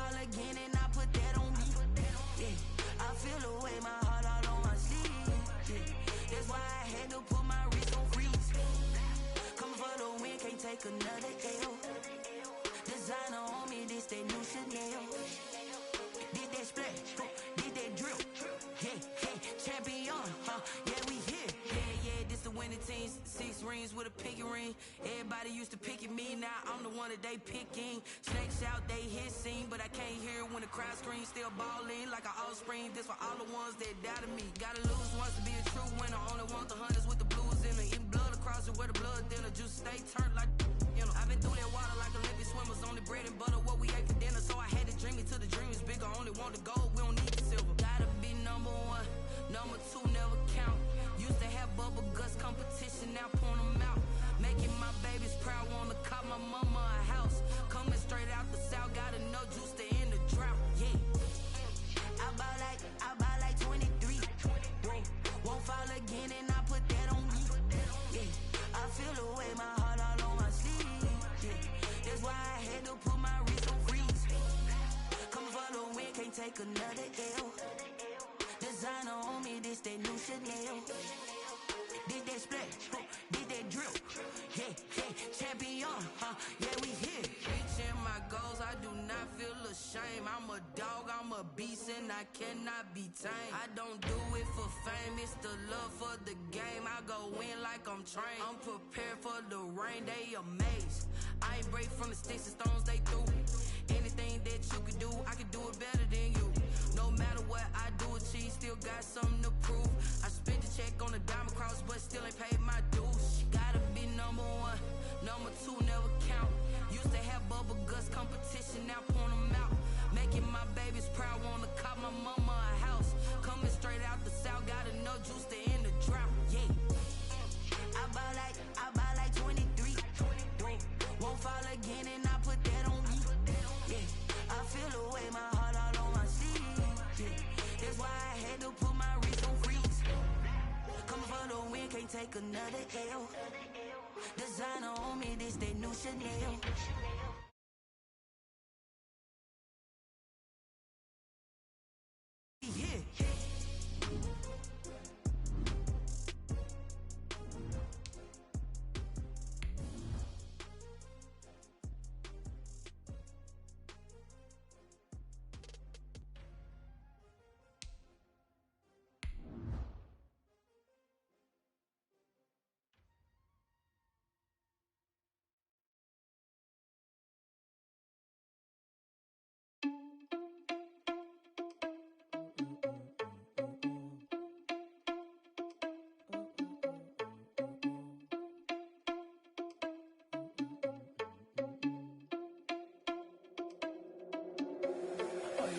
fall again and I put that on me. Yeah, I feel the way, my heart all on my sleeve. Yeah, that's why I had to put my wrist on freeze. Coming for the win, can't take another L. Designer on me, this that new Chanel. Did that splash, did that drill. Yeah, champion, yeah, we here. Yeah, this the winning team. 6 rings with a pinky ring. Everybody used to pick at me, now I'm the one that they picking. Snakes out, they hissing, but I can't hear when the crowd screams. Still balling like an offspring. This for all the ones that doubted me. Gotta lose once to be a true winner. Only want the hunters with the blues in it. Eating blood across it where the blood thinner. Juice stay turned like, you know. I've been through that water like Olympic swimmers. Only bread and butter, what we ate for dinner. So I had to dream it till the dream is bigger. Only want the gold, we don't need the silver. Gotta be number 1, number 2 never count. Used to have bubble guts competition, now point them out. Making my babies proud, wanna cop my mama a house. Coming straight out the south, gotta know juice to end the drought. Yeah, I buy like 23. Whoa, won't fall again and I put that on me. Yeah, I feel the way, my heart all on my sleeve. Yeah, that's why I had to put my wrist on freeze. Coming for the win, can't take another L. Designer on me, this that new Chanel. Did that splash, did that drill. Yeah, champion, yeah, we here. Reaching my goals, I do not feel ashamed. I'm a dog, I'm a beast, and I cannot be tamed. I don't do it for fame, it's the love for the game. I go in like I'm trained. I'm prepared for the rain, they amazed. I ain't break from the sticks and stones they threw. Anything that you can do, I can do it better than you. No matter what I do, achieve, still got something to prove. I spent the check on the diamond cross, but still ain't paid my dues. Gotta be number 1, number 2 never count. Used to have bubble guts competition, now point them out. Making my babies proud, wanna cop my mama a house. Coming straight out the south, gotta know juice to end the drought. Yeah, I buy like 23. Won't fall again and I put that on me. Yeah, I feel the way, my heart all on my sleeve. Yeah, that's why I had to put my wrist on freeze. Coming for the win, can't take another L. Designer on me, this that new Chanel. Yeah.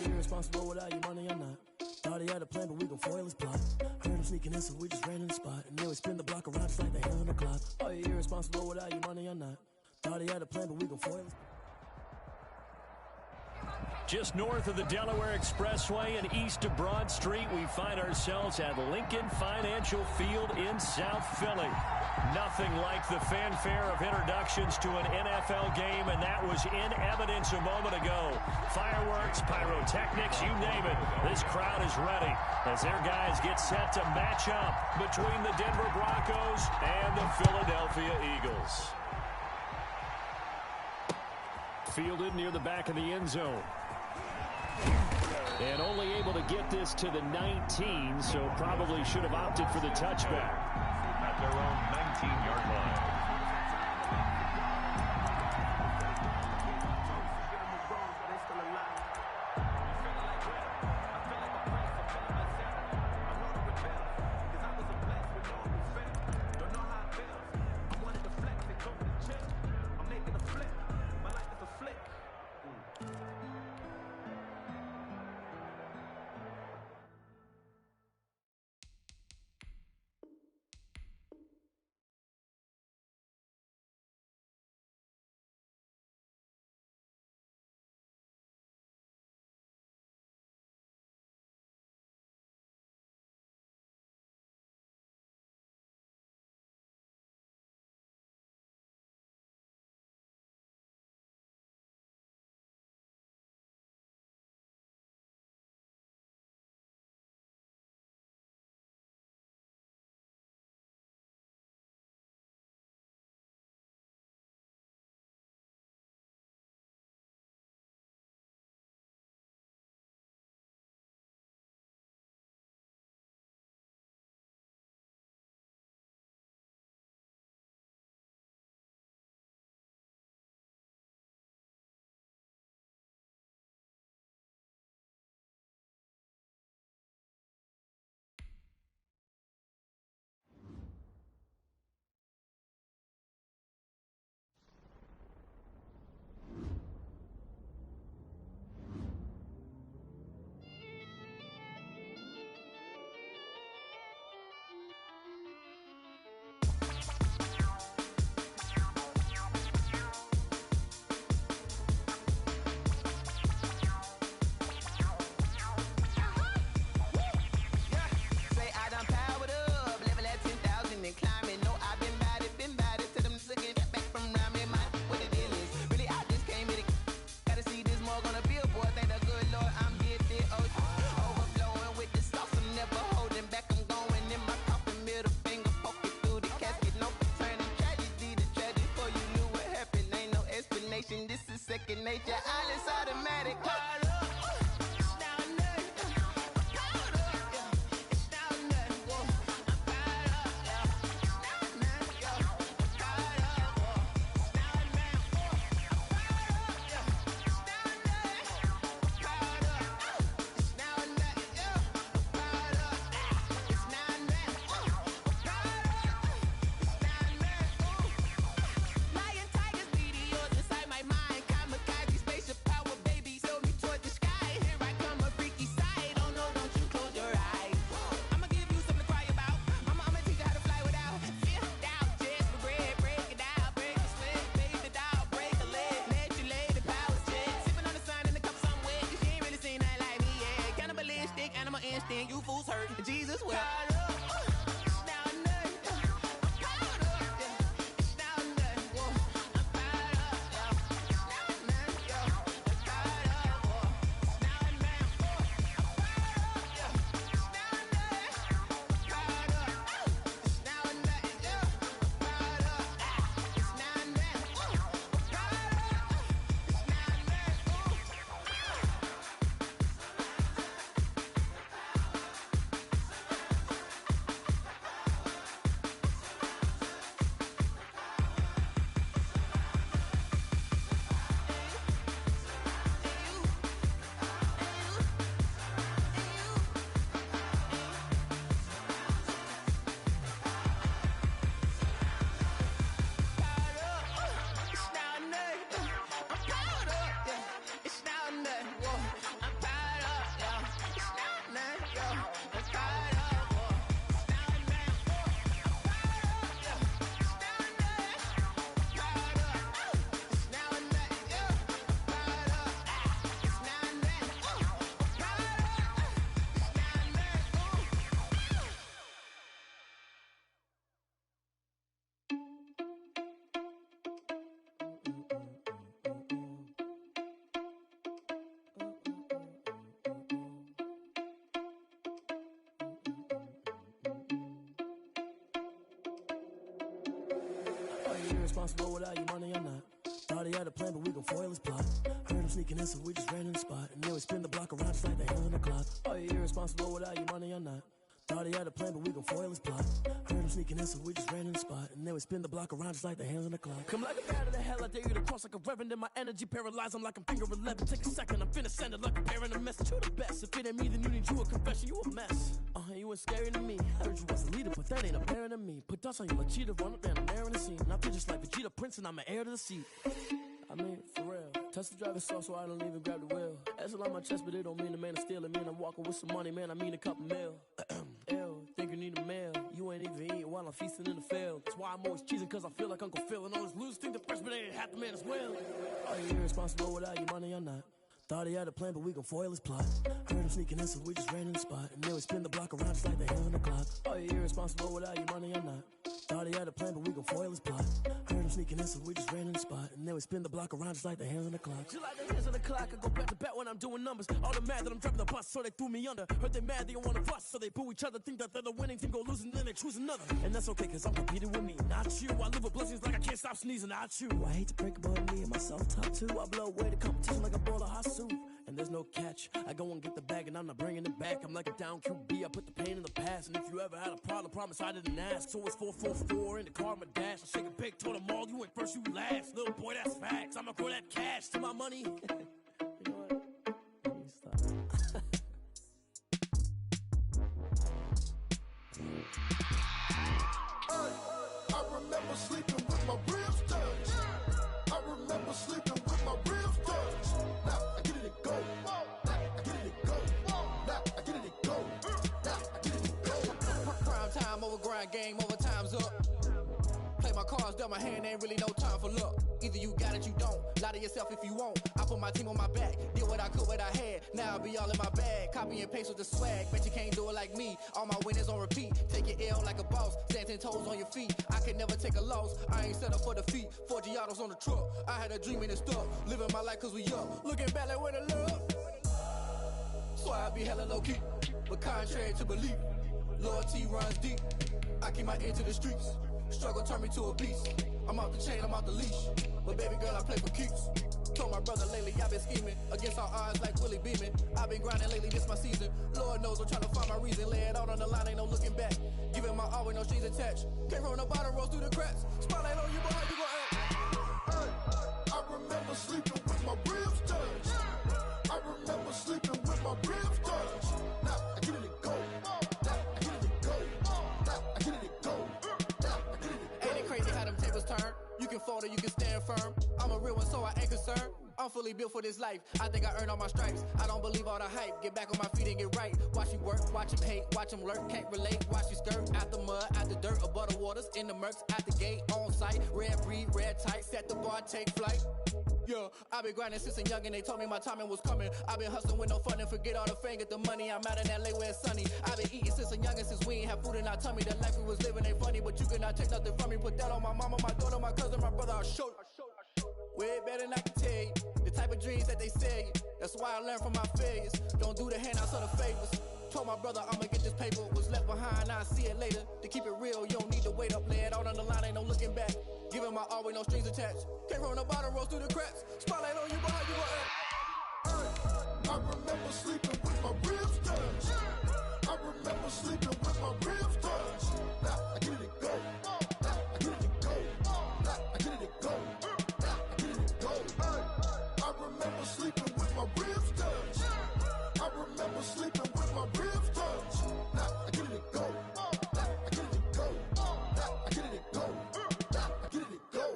Irresponsible without your money or not. Thought he had a plan, but we gon' foil his plot. Heard him sneaking in, so we just ran in the spot. And then we spin the block around just like the hell on the clock. Are you irresponsible without your money or not? Thought he had a plan, but we gon' foil his plot. Just north of the Delaware Expressway and east of Broad Street, we find ourselves at Lincoln Financial Field in South Philly. Nothing like the fanfare of introductions to an NFL game, and that was in evidence a moment ago. Fireworks, pyrotechnics, you name it. This crowd is ready as their guys get set to match up between the Denver Broncos and the Philadelphia Eagles. Fielded near the back of the end zone. And only able to get this to the 19, so probably should have opted for the touchback. At their own 19-yard line. make your eyelids automatic. You fools hurt. Jesus will. Irresponsible without your money or not. Thought he had a plan, but we gon' foil his plot. Heard him sneaking in, so we just ran in the spot. And then we spin the block around just like the hands on the clock. Are you irresponsible without your money or not? Thought he had a plan, but we gon' foil his plot. Heard him sneaking in, so we just ran in the spot. And then we spin the block around just like the hands on the clock. Come like a bat of the hell, I dare you to cross like a reverend. In my energy paralyzed, I'm like I'm finger 11. Take a second, I'm finna send it like a parent a message. You the best, if it ain't me, then you need you a confession. You a mess, you ain't scary to me. I heard you was a leader, but that ain't apparent to me. Put dust on you like cheetah, run up there and I'm there in the scene. And I feel just like Vegeta Prince and I'm an heir to the seat. I mean, for real. Touch the driver's soft so I don't even grab the wheel. That's on my chest, but it don't mean the man is stealing. Man, I'm walking with some money, man, I mean a couple mil. Ew, think you need a meal. You ain't even eating while I'm feasting in the field. That's why I'm always cheesing, cause I feel like Uncle Phil. And all those losers think the freshman ain't half the man as well. Are you irresponsible without your money or not? Thought he had a plan, but we gon' foil his plot. Heard him sneaking in, so we just ran in the spot. And then we spin the block around just like the hands on the clock. Are you irresponsible without your money or not? Thought he had a plan, but we gon' foil his plot. Heard him sneaking in, so we just ran in the spot. And then we spin the block around just like the hands on the clock. Just like the hands on the clock, I go back to back when I'm doing numbers. All the mad that I'm driving the bus, so they threw me under. Heard they mad, they don't wanna bust, so they boo each other. Think that they're the winning team, go losing, then they choose another. And that's okay, cause I'm competing with me, not you. I live with blessings like I can't stop sneezing, not you. I hate to break about me and my self-talk too. I blow away the competition like a bowl of hot soup. And there's no catch, I go and get the bag and I'm not bringing it back. I'm like a down QB, I put the pain in the past. And if you ever had a problem, promise I didn't ask. So it's 444 in the car, my dash. I shake a big, told them all, you ain't first, you last. Little boy, that's facts, I'ma grow that cash to my money. You know what? Let me stop. I remember sleeping with my ribs touched. I remember sleeping with my ribs touched. Now I get it and go. Now I get it and go. Now I get it and go. Now I get it and go. Prime time over grind game, over time's up. Play my cards, dealt my hand, ain't really no time for luck. Either you got it, you don't. Lie to yourself if you won't. I put my team on my back, did what I could, what I had. Now I be all in my bag, copy and paste with the swag. Bet you can't do it like me. All my winners on repeat. Take your L like a boss, stand 10 toes on your feet. I can never take a loss. I ain't set up for defeat. 4 Giottos on the truck. I had a dream and it's stuck. Living my life cause we up. Looking back like where the love. So I be hella low key, but contrary to belief, loyalty runs deep. I keep my ear to the streets. Struggle turned me to a beast. I'm out the chain, I'm out the leash. but baby girl, I play for keeps. Told my brother lately, I've been scheming against all odds like Willie Beeman. I've been grinding lately, this my season. Lord knows I'm trying to find my reason. Lay it out on the line, ain't no looking back. Giving my all with no strings attached. Can't roll no bottom, roll through the cracks. Spotlight on you, but how you gon' act? I remember sleeping with my ribs touched. I remember sleeping with my ribs touched. Now I get it go. Now I get it go. Now I get it go. Now I get it go. Ain't it crazy how them tables turn? You can fold or you can stand firm. I'm a real one, so I ain't concerned. I'm fully built for this life. I think I earned all my stripes. I don't believe all the hype. Get back on my feet and get right. Watch you work, watch him hate, watch him lurk. Can't relate, watch you skirt. Out the mud, out the dirt, above the waters, in the murks, out the gate, on site. Red breed, red tight, set the bar, take flight. Yeah, I've been grinding since a young and they told me my timing was coming. I've been hustling with no fun and forget all the fame, get the money. I'm out in LA where it's sunny. I've been eating since a young and since we ain't have food in our tummy. The life we was living ain't funny, but you cannot take nothing from me. Put that on my mama, my daughter, my cousin, my brother, I'll show you. Way better than I can tell you. The type of dreams that they sell you. That's why I learned from my failures. Don't do the handouts or the favors. Told my brother I'ma get this paper. Was left behind, I'll see it later. To keep it real, you don't need to wait up. Lay it out on the line, ain't no looking back. Giving my all with no strings attached. Can't roll no bottom, roll through the cracks. Spotlight on you, but how you gon' act? I remember sleeping with my ribs touched. I remember sleeping with my ribs touched. Now I get it go. Now I get it go. Now I get it go. Now I get it go. I remember sleeping with my ribs touched. I remember sleeping with my ribs touched. Now I get it go. Now I get it go. Now I get it go. Now I get it go.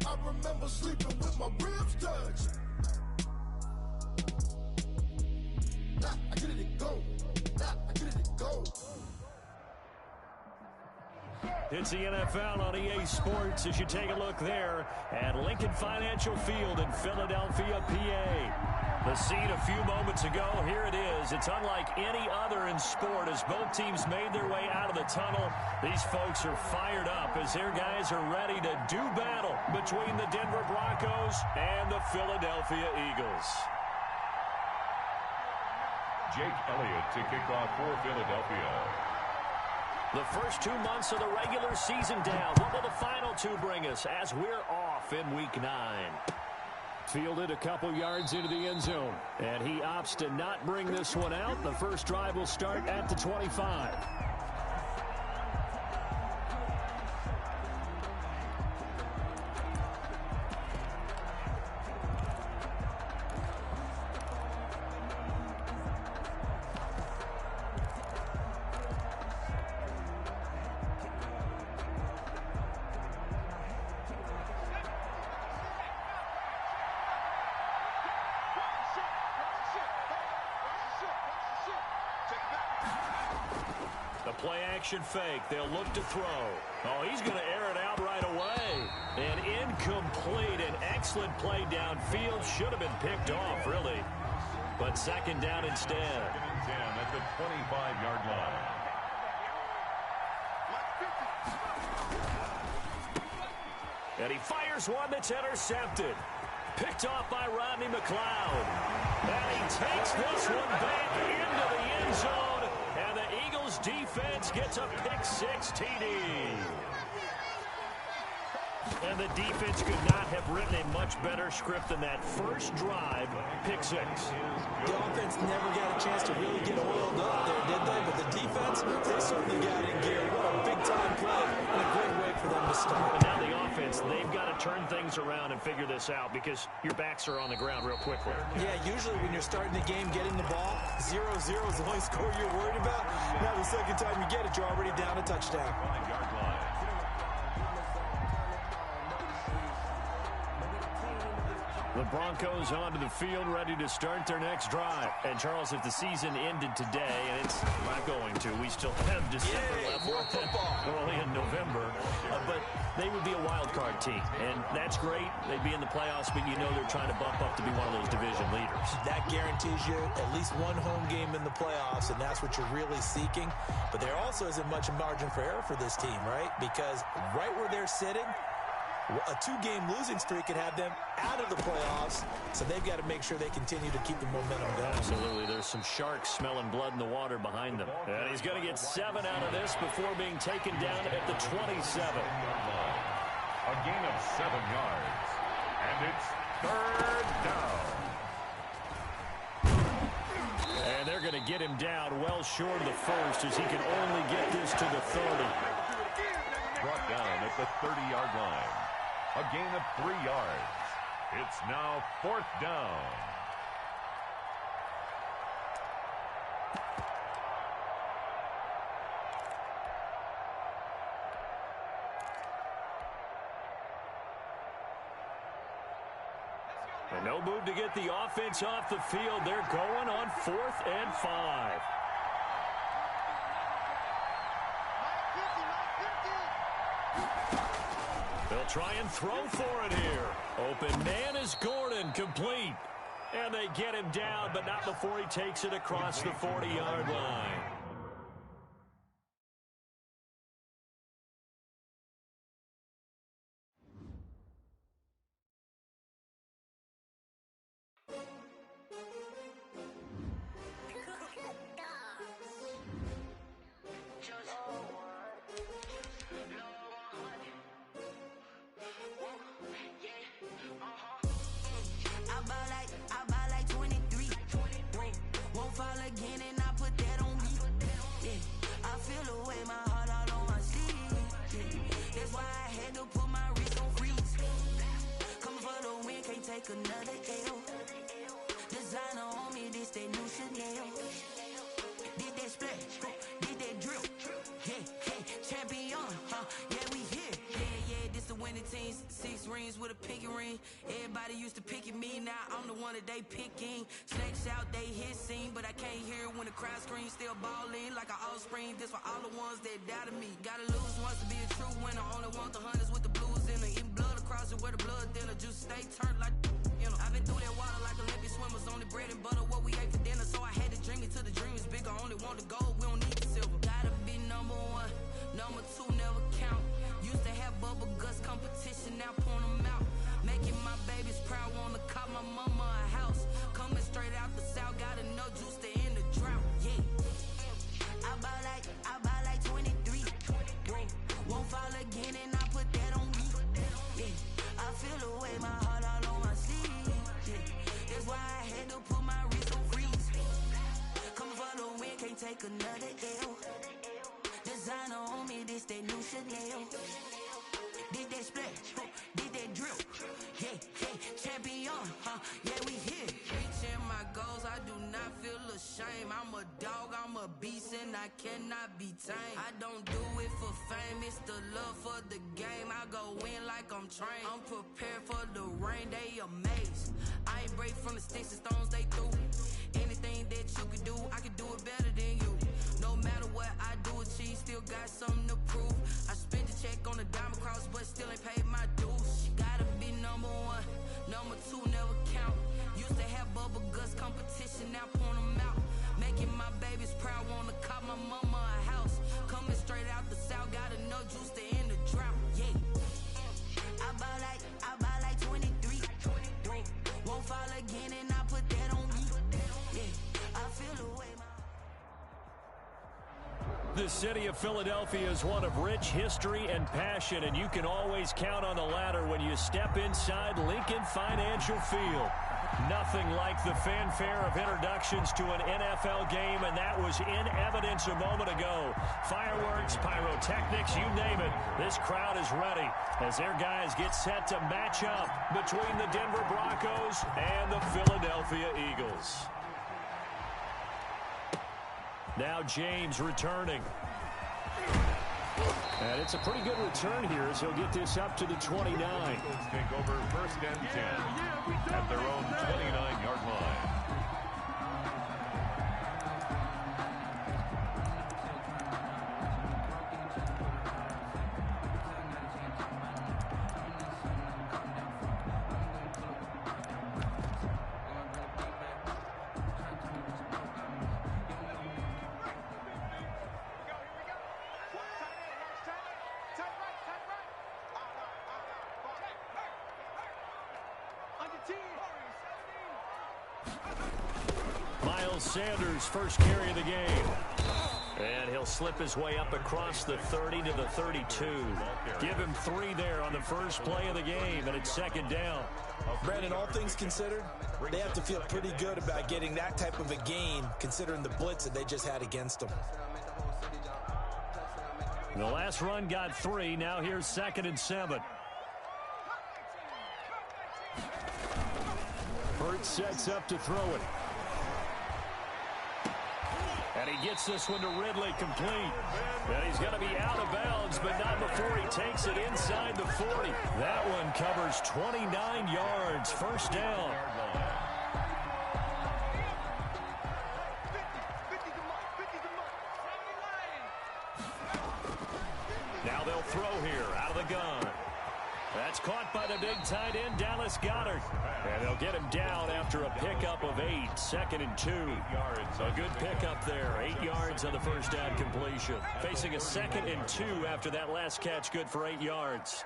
I remember sleeping with my ribs touched. Now I get it go. Now I get it go. It's the NFL on EA Sports as you take a look there at Lincoln Financial Field in Philadelphia, PA. The scene a few moments ago, here it is. It's unlike any other in sport as both teams made their way out of the tunnel. These folks are fired up as their guys are ready to do battle between the Denver Broncos and the Philadelphia Eagles. Jake Elliott to kick off for Philadelphia. The first 2 months of the regular season down. What will the final two bring us as we're off in Week 9? Fielded a couple yards into the end zone, and he opts to not bring this one out. The first drive will start at the 25. Play-action fake. They'll look to throw. Oh, he's going to air it out right away. And incomplete. An excellent play downfield. Should have been picked off, really. But second down instead. 2nd and 10 at the 25-yard line. And he fires one that's intercepted. Picked off by Rodney McLeod. And he takes this one back into the end zone. And the Eagles defense gets a pick-6 TD. And the defense could not have written a much better script than that first drive, pick-6. The offense never got a chance to really get oiled up there, did they? But the defense, they certainly got in gear. What a big-time play and a great way for them to start. And now the offense, they've got to turn things around and figure this out because your backs are on the ground real quickly. Yeah, usually when you're starting the game, getting the ball, 0-0 is the only score you're worried about. Now the second time you get it, you're already down a touchdown. 5-yard line. The Broncos onto the field, ready to start their next drive. And, Charles, if the season ended today, and it's not going to, we still have December left. More football. We're only in November. But they would be a wild card team. And that's great. They'd be in the playoffs, but you know they're trying to bump up to be one of those division leaders. That guarantees you at least one home game in the playoffs, and that's what you're really seeking. But there also isn't much margin for error for this team, right? Because right where they're sitting, A 2-game losing streak could have them out of the playoffs, so they've got to make sure they continue to keep the momentum going. Absolutely. There's some sharks smelling blood in the water behind them. And he's going to get 7 out of this before being taken down at the 27. A gain of 7 yards. And it's 3rd down. And they're going to get him down well short of the first as he can only get this to the 30. Brought down at the 30-yard line. A gain of 3 yards. It's now 4th down. And no move to get the offense off the field. They're going on 4th and 5. They'll try and throw for it here. Open man is Gordon, complete. And they get him down, but not before he takes it across the 40-yard line. Another L. Designer on me, this that new Chanel. Did that splash, did that drill. Yeah, champion, yeah, we here. Yeah, this the winning team. 6 rings with a pinky ring. Everybody used to pick at me, now I'm the one that they picking. Snakes out, they hit scene, but I can't hear it when the crowd screams. Still balling like an offspring. This for all the ones that doubted me. Gotta lose once to be a true winner. Only want the hunters with the blues in her. Eating blood across it where the blood thinner. Juice stay turned like. I've been through that water like Olympic swimmers. Only bread and butter, what we ate for dinner. So I had to dream it till the dream is bigger. Only want the gold, we don't need the silver. Gotta be number 1, number 2 never count. Used to have bubble guts competition, now point them out. Making my babies proud, wanna call my mama a house. Coming straight out the south, got enough juice to end the drought. Yeah, I buy like 23. Won't fall again and I put that on me. Yeah, I feel the way my heart all on my sleeve. That's why I had to put my wrist on freeze. Come for the win, can't take another L. Designer on me, this that new Chanel. Did that splash, did that drill. Yeah, champion, yeah, we here. Reaching my goals, I do not feel ashamed. I'm a dog, I'm a beast, and I cannot be tamed. I don't do it for fame, it's the love for the game. I go in like I'm trained. I'm prepared for the rain, they amazed. I ain't break from the sticks and stones they threw. Anything that you could do, I could do it better than you. No matter what I do, achieve, still got something to prove. I spent the check on the diamond cross, but still ain't paid my dues. Gotta be number 1, number 2 never count. Used to have bubble guts competition, now point them out. Making my babies proud, wanna call my mama a house. Coming straight out the south, got enough juice to end the drought. Yeah, I buy like 23. Won't fall again and I put that on me. Yeah, I feel the way my. The city of Philadelphia is one of rich history and passion, and you can always count on the latter when you step inside Lincoln Financial Field. Nothing like the fanfare of introductions to an NFL game, and that was in evidence a moment ago. Fireworks, pyrotechnics, you name it. This crowd is ready as their guys get set to match up between the Denver Broncos and the Philadelphia Eagles. Now James returning. And it's a pretty good return here as he'll get this up to the 29. Take over 1st and 10 at their own 29-yard line. Miles Sanders, first carry of the game. And he'll slip his way up across the 30 to the 32. Give him 3 there on the first play of the game, and it's second down. Brandon, all things considered, they have to feel pretty good about getting that type of a gain, considering the blitz that they just had against them. The last run got 3. Now here's 2nd and 7. Hurts sets up to throw it. And he gets this one to Ridley, complete. And he's going to be out of bounds, but not before he takes it inside the 40. That one covers 29 yards, first down. Now they'll throw here, out of the gun. That's caught by the big tight end, Dallas Goedert. And they'll get him down after a pickup of 8, 2nd and 2. A good pickup there, 8 yards on the first down completion. Facing a 2nd and 2 after that last catch, good for 8 yards.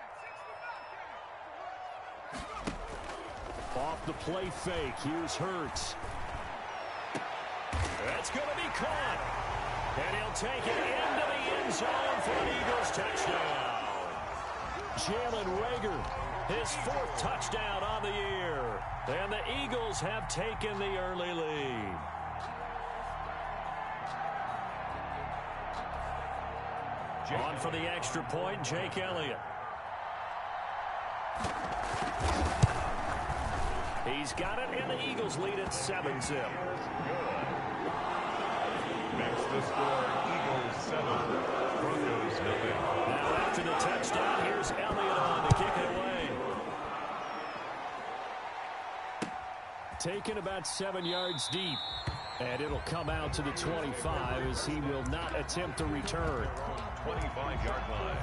Off the play fake, here's Hurts. That's going to be caught. And he'll take it into the end zone for an Eagles touchdown. Jalen Reagor, his 4th touchdown on the year. And the Eagles have taken the early lead. On for the extra point, Jake Elliott. He's got it, and the Eagles lead at 7-zip. Next the score, Eagles 7, Broncos 0. Now after the touchdown, here's Elliott on to kick it away. Taken about 7 yards deep. And it'll come out to the 25 as he will not attempt to return. 25-yard line.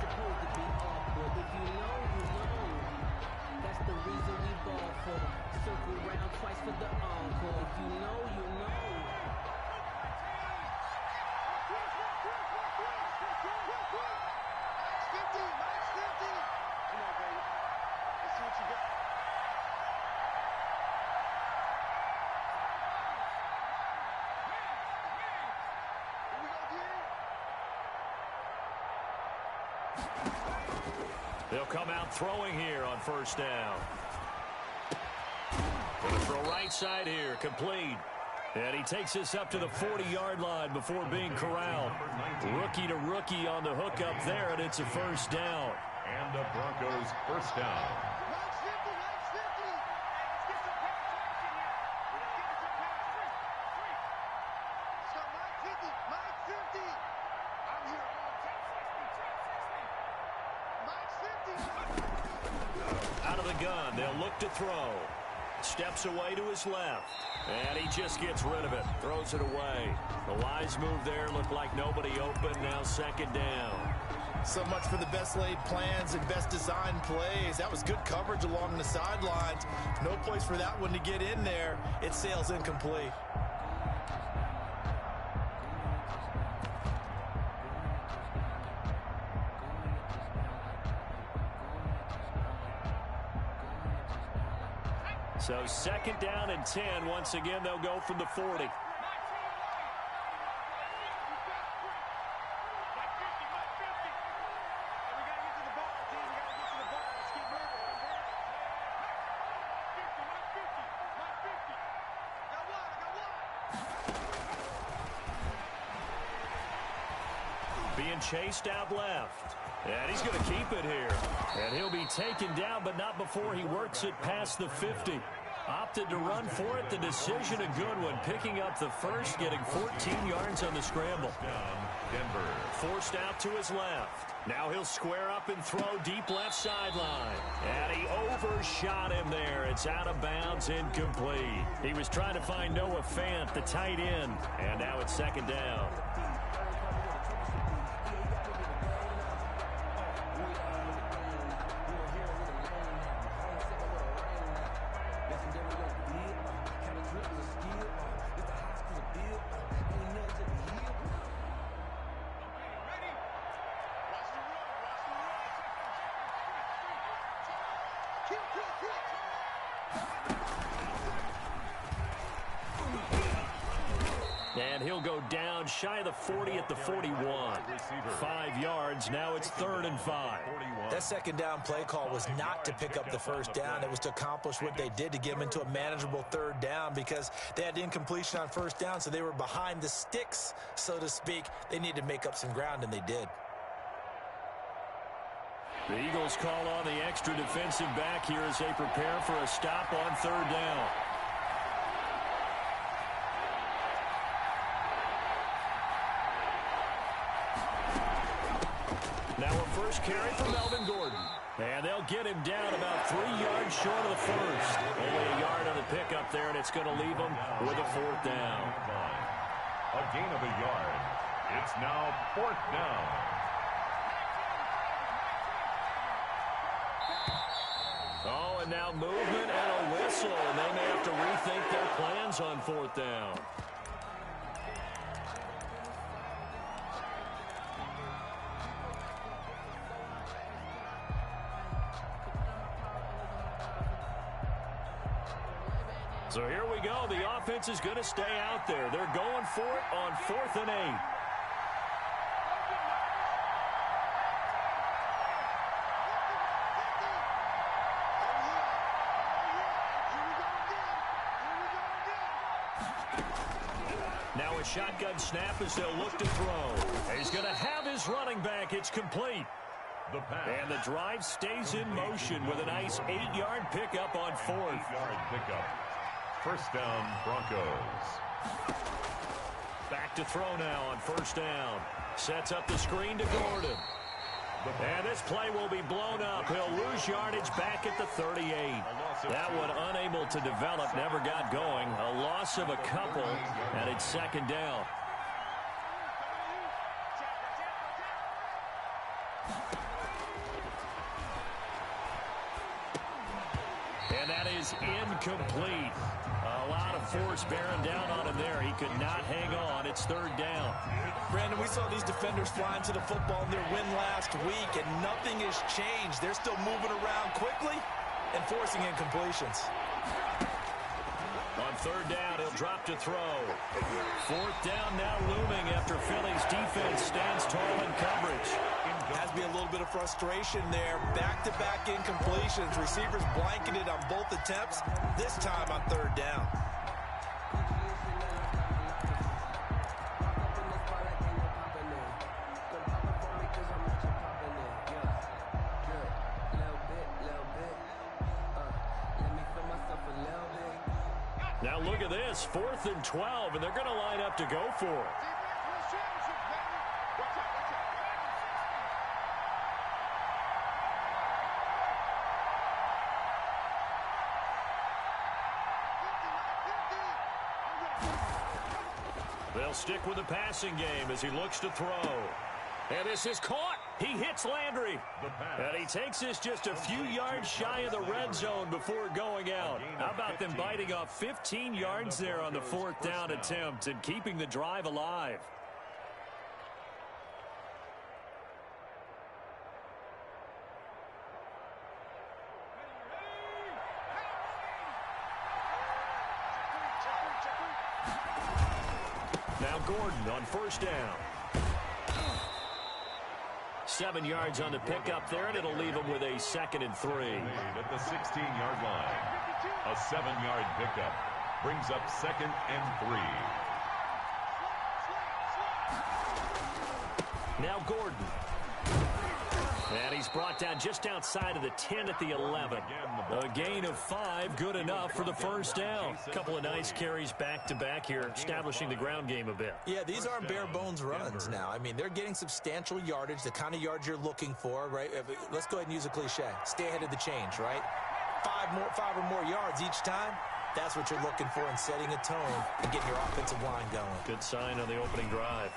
That's the reason we ball for. Circle round twice for the encore. If you know, you know. They'll come out throwing here on first down. Gonna throw right side here, complete. And he takes this up to the 40-yard line before being corralled. Rookie to rookie on the hook up there, and it's a first down. And the Broncos first down. Out of the gun, they'll look to throw. Steps away to his left. And he just gets rid of it. Throws it away. The wise move there. Looked like nobody open. Now second down. So much for the best laid plans and best designed plays. That was good coverage along the sidelines. No place for that one to get in there. It sails incomplete. So second down and 10. Once again, they'll go from the 40. Being chased out left. And he's going to keep it here. And he'll be taken down, but not before he works it past the 50. Opted to run for it. The decision, a good one. Picking up the first, getting 14 yards on the scramble. Denver. Forced out to his left. Now he'll square up and throw deep left sideline. And he overshot him there. It's out of bounds, incomplete. He was trying to find Noah Fant, the tight end. And now it's second down. And he'll go down shy of the 40 at the 41. 5 yards. Now it's 3rd and 5. That second down play call was not to pick up the first down. It was to accomplish what they did, to get them into a manageable 3rd down, because they had incompletion on first down, so they were behind the sticks, so to speak. They needed to make up some ground, and they did. The Eagles call on the extra defensive back here as they prepare for a stop on 3rd down. Now a first carry for Melvin Gordon. And they'll get him down about 3 yards short of the first. Only a yard on the pickup there, and it's going to leave him with a 4th down. A gain of a yard. It's now 4th down. Oh, and now movement and a whistle, and they may have to rethink their plans on 4th down. So here we go. The offense is going to stay out there. They're going for it on 4th and 8. Now a shotgun snap as they'll look to throw. He's going to have his running back. It's complete. The pass. And the drive stays in motion with a nice 8-yard pickup on 4th. 8-yard pickup. First down, Broncos. Back to throw now on 1st down. Sets up the screen to Gordon. And this play will be blown up. He'll lose yardage back at the 38. That one unable to develop, never got going. A loss of a couple, and it's 2nd down. And that is incomplete. A lot of force bearing down on him there. He could not hang on. It's 3rd down. Brandon, we saw these defenders flying to the football in their win last week, and nothing has changed. They're still moving around quickly and forcing incompletions. On 3rd down, he'll drop to throw. 4th down now looming after Philly's defense stands tall in coverage. Has to be a little bit of frustration there. Back-to-back incompletions. Receivers blanketed on both attempts, this time on 3rd down. Now look at this, 4th and 12, and they're going to line up to go for it. They'll stick with the passing game as he looks to throw. And this is caught. He hits Landry. And he takes this just a few yards shy of the red zone before going out. How about them biting off 15 yards there on the 4th down attempt and keeping the drive alive? Now Gordon on 1st down. 7 yards on the pickup there, and it'll leave him with a 2nd and 3. At the 16-yard line. A 7-yard pickup. Brings up 2nd and 3. Now Gordon. And he's brought down just outside of the 10 at the 11. A gain of 5, good enough for the 1st down. A couple of nice carries back-to-back here, establishing the ground game a bit. Yeah, these aren't bare-bones runs now. I mean, they're getting substantial yardage, the kind of yards you're looking for, right? Let's go ahead and use a cliche. Stay ahead of the change, right? 5 or more yards each time. That's what you're looking for in setting a tone and getting your offensive line going. Good sign on the opening drive.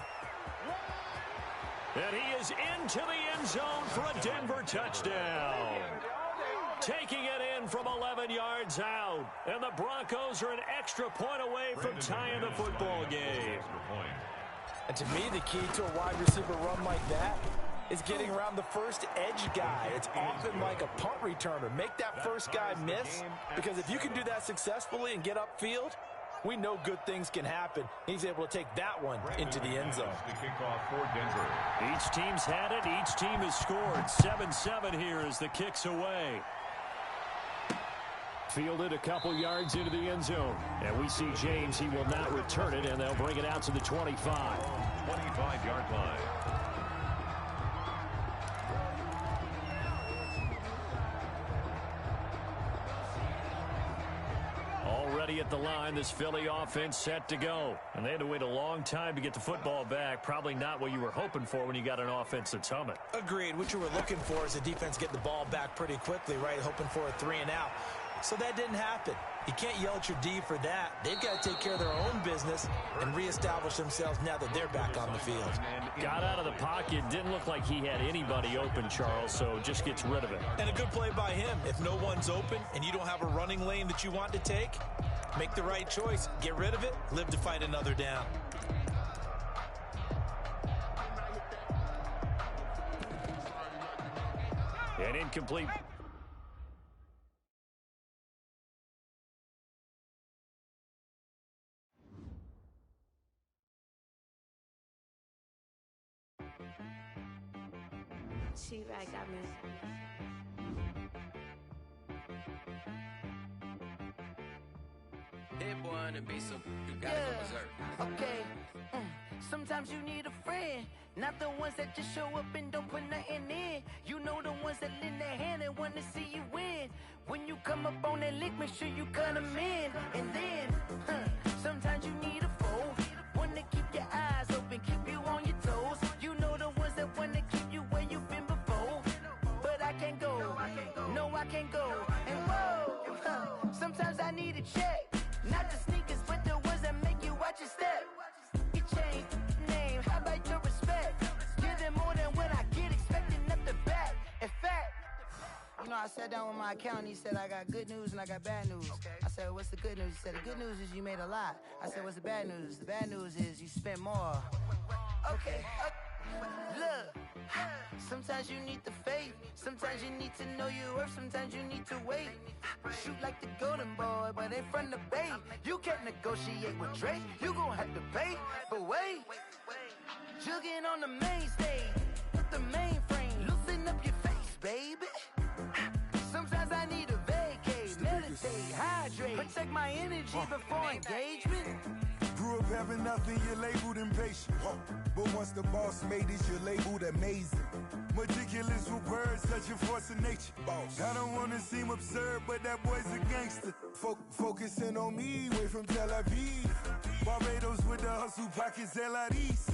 And he is into the end zone for a Denver touchdown. Taking it in from 11 yards out. And the Broncos are an extra point away from tying the football game. And to me, the key to a wide receiver run like that is getting around the first edge guy. It's often like a punt returner. Make that first guy miss, because if you can do that successfully and get upfield, We know good things can happen. He's able to take that one into the end zone. The kickoff for Denver. Each team's had it. Each team has scored. 7-7 here as the kick's away. Fielded a couple yards into the end zone. And we see James. He will not return it, and they'll bring it out to the 25. 25-yard line. Already at the line, this Philly offense set to go. And they had to wait a long time to get the football back. Probably not what you were hoping for when you got an offense that's humming. Agreed. What you were looking for is the defense getting the ball back pretty quickly, right? Hoping for a 3 and out. So that didn't happen. You can't yell at your D for that. They've got to take care of their own business and reestablish themselves now that they're back on the field. Got out of the pocket. Didn't look like he had anybody open, Charles, so just gets rid of it. And a good play by him. If no one's open and you don't have a running lane that you want to take, make the right choice. Get rid of it. Live to fight another down. And incomplete. She-Rag got me. Hit boy and be some. You gotta go berserk. Okay. Sometimes you need a friend, not the ones that just show up and don't put nothing in. You know the ones that lend their hand and want to see you win. When you come up on that lick, make sure you cut them in. And then, sometimes you need a foe, one to keep your eyes open, keep you on your toes. You know the ones that want to keep you where you've been before. But I can't go, no I can't go. And whoa, sometimes I need a check, not the sneakers, but the ones that make you watch your step. You change name, how about your respect? Give them more than what I get, expecting nothing back. In fact, you know, I sat down with my accountant. He said, I got good news and I got bad news. Okay. I said, what's the good news? He said, the good news is you made a lot. I said, what's the bad news? The bad news is you spent more. Okay. Look, sometimes you need the faith. Sometimes you need to know your worth. Sometimes you need to wait. Shoot like the golden boy, but in front of the bay. You can't negotiate with Drake. You gon' have to pay. But wait, jugging on the main stage with the mainframe. Loosen up your face, baby. Sometimes I need a vacate, meditate, hydrate, protect my energy before engagement. Grew up having nothing, you're labeled impatient. But once the boss made it, you're labeled amazing. Meticulous with words, such a force of nature. I don't wanna seem absurd, but that boy's a gangster. Focusing on me, way from Tel Aviv. Barbados with the hustle pockets, LIDs.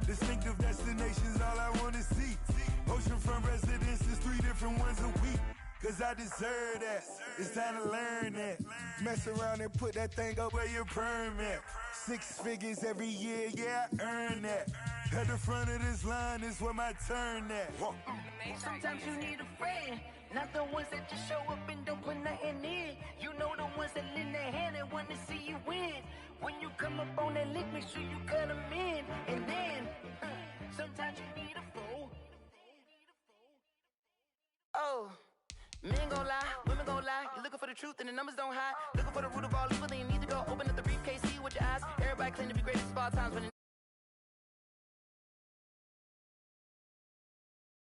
Distinctive destinations, all I wanna see. Oceanfront residences, 3 different ones a week. Cause I deserve that, it's time to learn that. Mess around and put that thing up where your permit. 6 figures every year, yeah, I earn that. At the front of this line is where my turn at. Sometimes you need a friend, not the ones that just show up and don't put nothing in. You know the ones that lend their hand and want to see you win. When you come up on that lick, make sure you cut them in. And then, sometimes you need a fool. Oh. Men gon' lie, women gon' lie. You're looking for the truth and the numbers don't hide. Looking for the root of all evil, then you need to go open up the briefcase, see with your eyes. Everybody claim to be greatest of all times when